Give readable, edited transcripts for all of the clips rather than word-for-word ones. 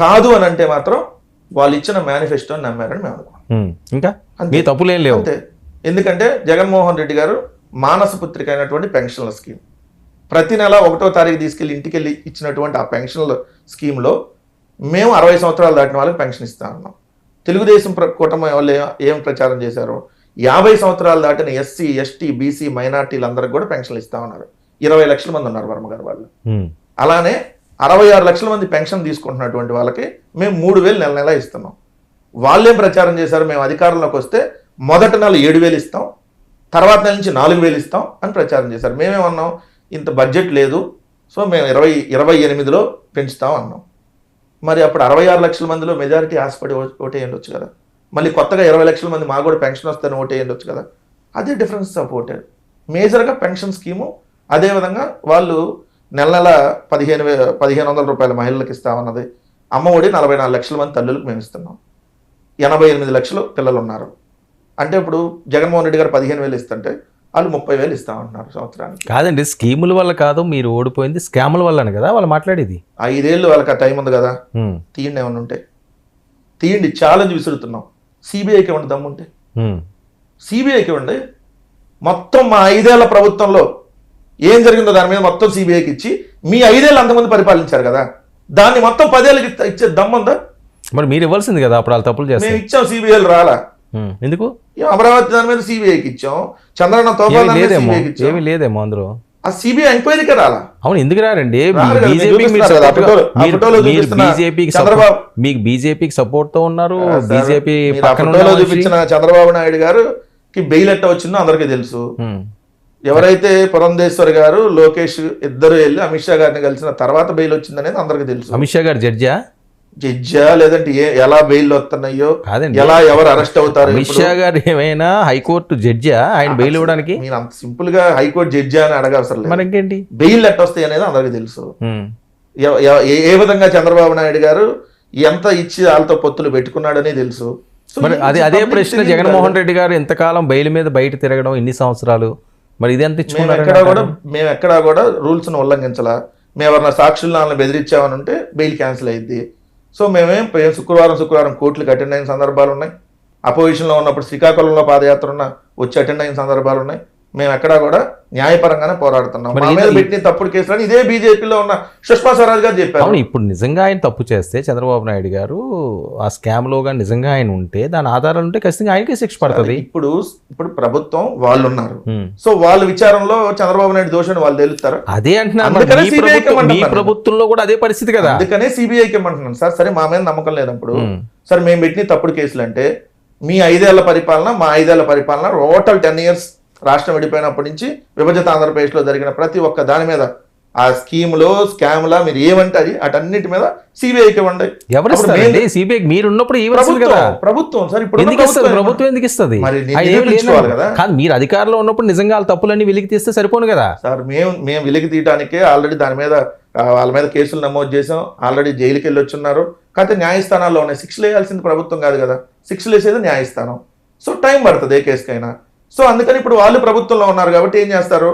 కాదు అని అంటే మాత్రం వాళ్ళు ఇచ్చిన మేనిఫెస్టోని నమ్మారని మేము అనుకున్నాం. ఇంకా మీ తప్పులేం లేవు. అంతే. ఎందుకంటే జగన్మోహన్ రెడ్డి గారు మానస పుత్రిక అయినటువంటి పెన్షన్ల స్కీమ్ ప్రతి నెల 1వ తారీఖు తీసుకెళ్లి ఇంటికి వెళ్ళి ఇచ్చినటువంటి ఆ పెన్షన్ల స్కీమ్లో మేము 60 సంవత్సరాలు దాటిన వాళ్ళకి పెన్షన్ ఇస్తా ఉన్నాం. తెలుగుదేశం కూటమి వాళ్ళు ఏం ప్రచారం చేశారు, 50 సంవత్సరాలు దాటిన ఎస్సీ ఎస్టీ బీసీ మైనార్టీలందరికీ కూడా పెన్షన్లు ఇస్తా ఉన్నారు. 20 లక్షల మంది ఉన్నారు వర్మ గారు వాళ్ళు. అలానే 66 లక్షల మంది పెన్షన్ తీసుకుంటున్నటువంటి వాళ్ళకి మేము 3,000 నెల నెల ఇస్తున్నాం. వాళ్ళేం ప్రచారం చేశారు, మేము అధికారంలోకి వస్తే మొదటి నెల 7,000 ఇస్తాం, తర్వాత నెల నుంచి 4,000 ఇస్తాం అని ప్రచారం చేశారు. మేమేమన్నాం, ఇంత బడ్జెట్ లేదు, సో మేము 28లో పెంచుతాం అన్నాం. మరి అప్పుడు 66 లక్షల మందిలో మెజారిటీ ఆశపడి ఓటేయండొచ్చు కదా. మళ్ళీ కొత్తగా 20 లక్షల మంది మాకు కూడా పెన్షన్ వస్తుందని ఓటేయండొచ్చు కదా. అదే డిఫరెన్స్ ఆఫ్ ఓటే. మేజర్గా పెన్షన్ స్కీము, అదేవిధంగా వాళ్ళు నెల నెల 1,500 రూపాయల మహిళలకు ఇస్తామన్నది. అమ్మ ఒడి 44 లక్షల మంది తల్లులకు మేము ఇస్తున్నాం. 88 లక్షలు పిల్లలు ఉన్నారు. అంటే ఇప్పుడు జగన్మోహన్ రెడ్డి గారు 15,000 ఇస్తుంటే వాళ్ళు 30,000 ఇస్తామంటున్నారు సంవత్సరానికి. కాదండి, స్కీముల వల్ల కాదు, మీరు ఓడిపోయింది స్కాముల వల్లనే కదా వాళ్ళు మాట్లాడేది. 5 ఏళ్ళు వాళ్ళకి ఆ టైం ఉంది కదా, తీయండి. ఏమన్నా ఉంటే తీయండి, ఛాలెంజ్ విసురుతున్నాం. సిబిఐకి ఇవ్వండి, దమ్ముంటే సిబిఐకి ఇవ్వండి. మొత్తం మా 5 ఏళ్ల ప్రభుత్వంలో ఏం జరిగిందో దాని మీద మొత్తం సిబిఐకి ఇచ్చి, మీ 5 ఏళ్ళు అంతమంది పరిపాలించారు కదా, దాన్ని మొత్తం 10 ఏళ్ళకి ఇచ్చే దమ్ముందా? మరి మీరు ఇవ్వాల్సింది కదా, అప్పుడు వాళ్ళు తప్పులు చేస్తారు. మేము ఇచ్చాం, సిబిఐలు రాలా. ఎందుకు? అమరావతి దాని మీద సిబిఐకి ఇచ్చాం, చంద్రన్న ఏమీ లేదేమో అందులో. ఆ సిబిఐ ఎంక్వైరీకే రాలా. అవును, ఎందుకు రారండి? మీకు బీజేపీకి సపోర్ట్ తో ఉన్నారు. బీజేపీ చూపించిన చంద్రబాబు నాయుడు గారికి బెయిల్ ఎట్ట వచ్చిందో అందరికీ తెలుసు. ఎవరైతే పురంధేశ్వర్ గారు లోకేష్ ఇద్దరు వెళ్ళి అమిత్ షా గారిని కలిసిన తర్వాత బెయిల్ వచ్చిందనేది అందరికీ తెలుసు. అమిత్ షా గారు జడ్జా లేదంటే ఎలా బెయిల్ వస్తున్నాయో, ఎలా ఎవరు అరెస్ట్ అవుతారు. అమిత్ షా గారు ఏమైనా హైకోర్టు జడ్జా ఆయన బెయిల్ ఇవ్వడానికి? మీరు అంత సింపుల్ గా హైకోర్టు జడ్జా అని అడగవసరం లేదు. మనకేంటి బెయిల్ ఎట్ట వస్తాయి అనేది అందరికి తెలుసు. ఏ విధంగా చంద్రబాబు నాయుడు గారు ఎంత ఇచ్చి వాళ్ళతో పొత్తులు పెట్టుకున్నాడని తెలుసు. మరి అదే ప్రశ్న జగన్మోహన్ రెడ్డి గారు ఎంతకాలం బెయిల్ మీద బయట తిరగడం, ఇన్ని సంవత్సరాలు, మరి ఇది ఎంత ఇచ్చుకున్నారు? మేము ఎక్కడా కూడా రూల్స్ ను ఉల్లంఘించాలా. మేము ఎవరన్నా సాక్షులను బెదిరించామని ఉంటే బెయిల్ క్యాన్సిల్ అయ్యింది. సో మేమేం శుక్రవారం కోర్టులకు అటెండ్ అయిన సందర్భాలు ఉన్నాయి. అపోజిషన్లో ఉన్నప్పుడు శ్రీకాకుళంలో పాదయాత్ర వచ్చి అటెండ్ అయిన సందర్భాలు ఉన్నాయి. మేము ఎక్కడా కూడా న్యాయపరంగానే పోరాడుతున్నాం. మా మీద పెట్టిన తప్పుడు కేసులని ఇదే బీజేపీలో ఉన్న సుష్మా స్వరాజ్ గారు చెప్పారు. ఇప్పుడు నిజంగా ఆయన తప్పు చేస్తే చంద్రబాబు నాయుడు గారు ఆ స్కామ్ లోగా నిజంగా ఆయన ఉంటే, దాని ఆధారాలు ఉంటే ఖచ్చితంగా ఆయనకే శిక్ష పడుతుంది. ఇప్పుడు ప్రభుత్వం వాళ్ళు ఉన్నారు, సో వాళ్ళ విచారంలో చంద్రబాబు నాయుడు దోషుని వాళ్ళు తెలుస్తారు. అదే అంటున్నారు, మీ ప్రభుత్వంలో కూడా అదే పరిస్థితి కదా. అందుకనే సిబిఐకి ఇమ్మంటున్నాను సార్. సరే, మా మీద నమ్మకం లేనప్పుడు సరే మేము పెట్టిన తప్పుడు కేసులు అంటే మీ 5 ఏళ్ల పరిపాలన, మా 5 ఏళ్ల పరిపాలన, టోటల్ 10 years రాష్ట్రం విడిపోయినప్పటి నుంచి విభజిత ఆంధ్రప్రదేశ్లో జరిగిన ప్రతి ఒక్క దాని మీద, ఆ స్కీమ్లో స్కామ్లా మీరు ఏమంటే అది అటన్నిటి మీద సిబిఐకి ఇవ్వండి. ప్రభుత్వం సార్, ఇప్పుడు ప్రభుత్వం ఎందుకు ఇస్తుంది? కానీ మీరు అధికారంలో ఉన్నప్పుడు నిజంగా వాళ్ళ తప్పులన్నీ వెలికి తీస్తే సరిపోను కదా సార్. మేము వెలికి తీయడానికే ఆల్రెడీ దాని మీద వాళ్ళ మీద కేసులు నమోదు చేసాం. ఆల్రెడీ జైలుకి వెళ్ళి వచ్చున్నారు. కాకపోతే న్యాయస్థానాల్లో ఉన్నాయి. శిక్షలు వేయాల్సింది ప్రభుత్వం కాదు కదా, శిక్షలు వేసేది న్యాయస్థానం. సో టైం పడుతుంది ఏ కేసుకైనా. సో అందుకని ఇప్పుడు వాళ్ళు ప్రభుత్వంలో ఉన్నారు కాబట్టి ఏం చేస్తారు,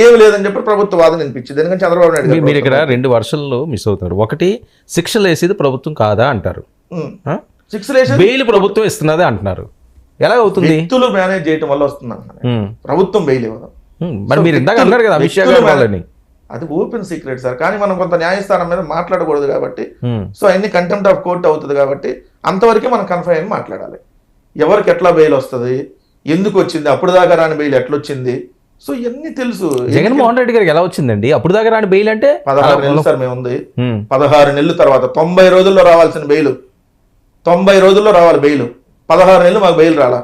ఏమి లేదని చెప్పి ప్రభుత్వ వాదన వినిపించింది. ఎందుకంటే చంద్రబాబు నాయుడు మీరు ఇక్కడ 2 వర్షన్లు మిస్ అవుతున్నారు. ఒకటి, శిక్షలు వేసేది ప్రభుత్వం కాదా అంటారు, శిక్షలు వేసేది బెయిల్ ప్రభుత్వం ఇస్తున్నదే అంటున్నారు. ఎలా అవుతుంది? వ్యక్తులు మేనేజ్ చేయడం వల్ల వస్తుంది అంటున్నారు, ప్రభుత్వం బెయిల్ ఇవ్వదు. మరి మీరు ఇందాక అన్నారు కదా అమిత్ షా గారు, అది ఓపెన్ సీక్రెట్ సార్. కానీ మనం కొంత న్యాయస్థానం మీద మాట్లాడకూడదు కాబట్టి, సో అన్ని కంటెంప్ట్ ఆఫ్ కోర్ట్ అవుతుంది కాబట్టి అంతవరకే మనం కన్ఫైన్ అయి మాట్లాడాలి. ఎవరికి ఎట్లా బెయిల్ వస్తుంది, ఎందుకు వచ్చింది, అప్పుడు దాకా రాని బెయిల్ ఎట్లొచ్చింది, సో ఇవన్నీ తెలుసు. జగన్మోహన్ రెడ్డి గారికి ఎలా వచ్చిందండి అప్పుడు దాకా రాని బెయిల్? అంటే 16 నెలలు సార్ మేము ఉంది. 16 నెలల తర్వాత 90 రోజుల్లో రావాల్సిన బెయిల్, 90 రోజుల్లో రావాలి బెయిల్. 16 నెలలు మాకు బెయిల్ రాలా.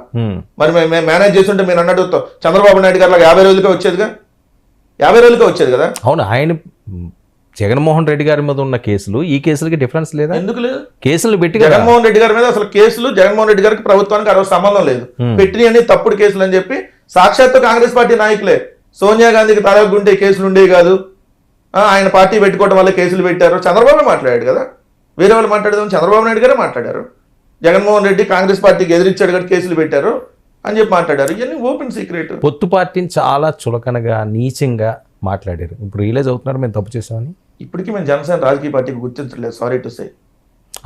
మరి మేము మేనేజ్ చేస్తుంటే మీరు అన్నట్టు చంద్రబాబు నాయుడు గారు 50 రోజులకే వచ్చేదిగా, 50 రోజులకే వచ్చేది కదా. అవును, ఆయన జగన్మోహన్ రెడ్డి గారి మీద ఉన్న కేసులు ఈ కేసులకి డిఫరెన్స్ లేదా? ఎందుకు లేదు? కేసులు పెట్టి జగన్మోహన్ రెడ్డి గారి మీద అసలు కేసులు జగన్మోహన్ రెడ్డి గారికి ప్రభుత్వానికి అరవై సంబంధం లేదు. పెట్టినవన్నీ తప్పుడు కేసులు అని చెప్పి సాక్షాత్తు కాంగ్రెస్ పార్టీ నాయకులే, సోనియా గాంధీకి తలగుంటే కేసులు ఉండేవి కాదు, ఆయన పార్టీ పెట్టుకోవడం వల్ల కేసులు పెట్టారు. చంద్రబాబు మాట్లాడాడు కదా, వేరే వాళ్ళు మాట్లాడేది చంద్రబాబు నాయుడు గారే మాట్లాడారు. జగన్మోహన్ రెడ్డి కాంగ్రెస్ పార్టీకి ఎదిరించాడు కాబట్టి కేసులు పెట్టారు అని చెప్పి మాట్లాడారు. ఇవన్నీ ఓపెన్ సీక్రెట్. పొత్తు పార్టీని చాలా చులకనగా నీచంగా మాట్లాడారు. ఇప్పుడు రియలైజ్ అవుతున్నారు మేము తప్పు చేసామని. ఇప్పటికీ మేము జనసేన రాజకీయ పార్టీకి గుర్తించలేదు, సారీ టు సే.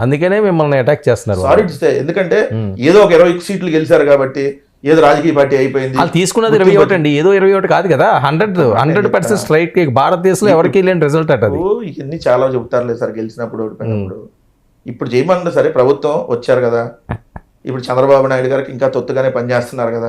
అందుకనే మిమ్మల్ని అటాక్ చేస్తున్నారు సారీ టు సే, ఎందుకంటే ఏదో ఒక 20 సీట్లు గెలిచారు కాబట్టి ఏదో రాజకీయ పార్టీ అయిపోయింది. వాళ్ళు తీసుకున్నది 21 అండి, ఏదో 21 కాదు కదా, 100% స్ట్రైట్ భారతదేశంలో ఎవరికి లేని రిజల్ట్ అది. ఇవన్నీ చాలా చెబుతారులే సార్, గెలిచినప్పుడు ఓడిపోయినప్పుడు. ఇప్పుడు చేయమన్నా సరే ప్రభుత్వం వచ్చారు కదా, ఇప్పుడు చంద్రబాబు నాయుడు గారికి ఇంకా తొత్తుగానే పనిచేస్తున్నారు కదా,